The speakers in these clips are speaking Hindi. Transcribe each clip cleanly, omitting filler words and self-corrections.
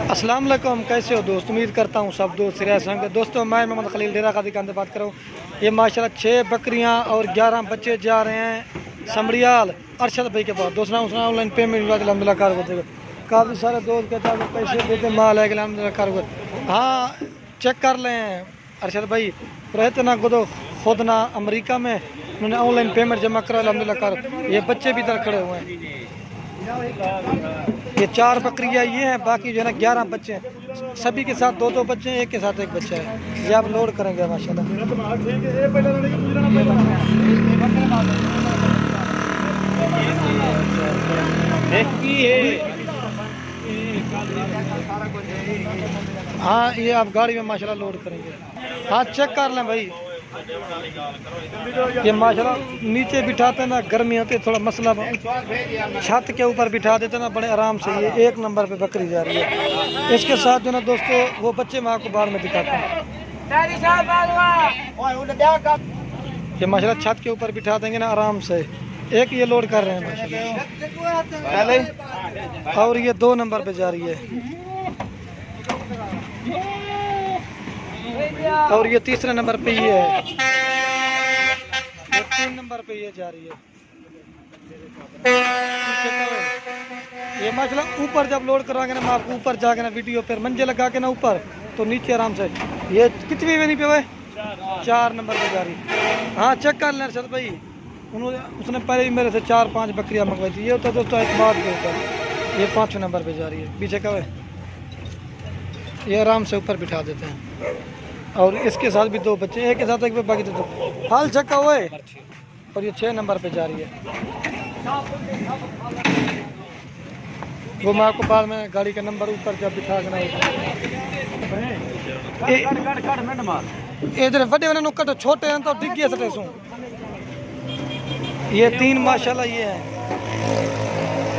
अस्सलाम वालेकुम, कैसे हो दोस्त। उम्मीद करता हूँ सब दोस्त सीरियस होंगे। दोस्तों मैं मोहम्मद खलील डेरा गाजी खान से बात कर रहा हूँ। ये माशाल्लाह 6 बकरियाँ और 11 बच्चे जा रहे हैं समड़ियाल अरशद भाई के पास। दोस्तों उसने ऑनलाइन पेमेंट हुआ अलहमदिल्ला कार को देगा। काफ़ी सारे दोस्त कहते हैं पैसे देते माल है अलहमदिल्ला कार को। हाँ चेक कर लें अरशद भाई रहते ना गुदो खुद ना अमेरिका में, उन्होंने ऑनलाइन पेमेंट जमा करा अलहमदिल्ला कार। ये बच्चे भी इधर खड़े हुए हैं। ये 4 बकरियाँ ये हैं, बाकी जो है ना 11 बच्चे हैं। सभी के साथ 2-2 बच्चे हैं, एक के साथ एक बच्चा है। ये आप लोड करेंगे माशाल्लाह। हाँ ये आप गाड़ी में माशाल्लाह लोड करेंगे। हाँ चेक कर लें भाई। ये माशाल्लाह नीचे बिठाते ना गर्मी होती है थोड़ा मसला, छत के ऊपर बिठा देते ना बड़े आराम से। ये 1 नंबर पे बकरी जा रही है। इसके साथ जो ना दोस्तों वो बच्चे मैं आपको बाद में दिखाता हूँ। ये माशाल्लाह छत के ऊपर बिठा देंगे ना आराम से। एक ये लोड कर रहे हैं माशाल्लाह, और ये 2 नंबर पे जा रही है, और ये 3रे नंबर पे ये है, ये 3 नंबर पे ये जा रही है। ये माशाल्लाह ऊपर जब लोड करवाएंगे ना मैं आपको ऊपर जाके ना वीडियो पर मंजे लगा के ना ऊपर तो नीचे आराम से। ये कितनी वे नहीं पे हुए 4 नंबर पे जा रही। हाँ चेक कर लें अरशद भाई, उन्होंने उसने पहले ही मेरे से 4-5 बकरियां मंगवाई थी। ये होता है दोस्तों एक बात के ऊपर। ये 5वें नंबर पे जा रही है। पीछे का ये आराम से ऊपर बिठा देते हैं। और इसके साथ भी 2 बच्चे, एक के साथ एक पे बाकी 2 हाल चक्का हुए। और ये 6 नंबर पे जा रही है। वो मैं आपको बाद में गाड़ी का नंबर ऊपर जब बिठा के ना इधर बड़े वाले नुक्कड़ छोटे हैं तो डिग्गी सटे सू। ये 3 माशाल्लाह ये है,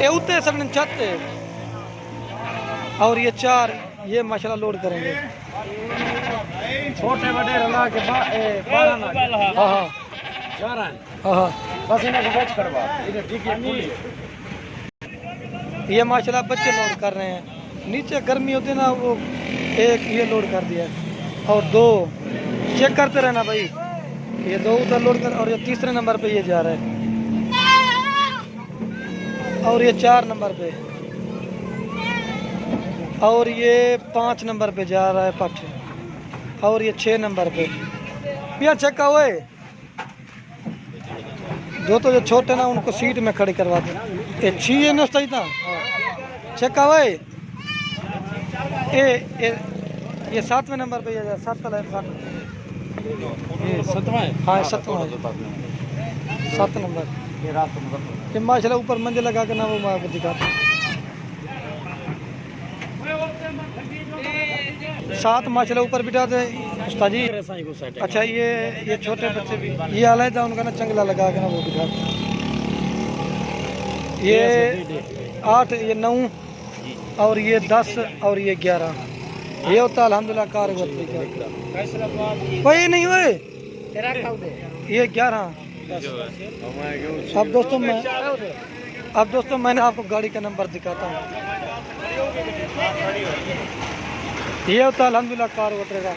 ये उतरे सब छत है। और ये 4 ये माशाल्लाह लोड करेंगे। छोटे बड़े रला के 12 ना। हाँ हाँ 11 हाँ बस इन्हें बच करवा इधर ठीक है। ये माशाल्लाह बच्चे लोड कर रहे हैं। नीचे गर्मी होती है ना, वो एक ये लोड कर दिया और 2 चेक करते रहना भाई। ये 2 उधर लोड कर, और ये 3रे नंबर पे ये जा रहा है, और ये 4 नंबर पे, और ये 5 नंबर पे जा रहा है पठ, और ये 6 नंबर पे भैया चेक हुए। 2 तो जो छोटे ना उनको सीट में खड़े करवा दे। ये 6 न सही था चेक हुए। ये 7वें नंबर पे ये 7 वाला है। ये 7वां है। हाँ 7वां है, 7 नंबर। ये माशाल्लाह ऊपर मंजिल लगा के ना वो मैं आपको दिखाता हूँ। 7 माशाल्लाह ऊपर बिठा दे उस्ताद जी। अच्छा ये छोटे बच्चे भी ये आला था उनका ना चंगला लगा के ना वो बिठा। ये 8 ये 9 और ये 10 और ये 11 ये होता अल्हम्दुलिल्लाह कार कोई नहीं हुए। ये 11। अब दोस्तों मैंने आपको गाड़ी का नंबर दिखाता हूँ। ये होता अल्हम्दुलिल्लाह कार उतरेगा।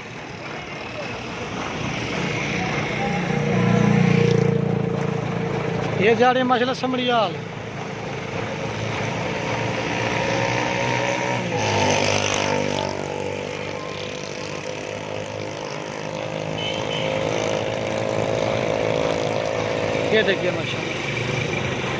ये जा रहे हैं माशाल्लाह समड़ियाल। ये देखिए माशाल्लाह।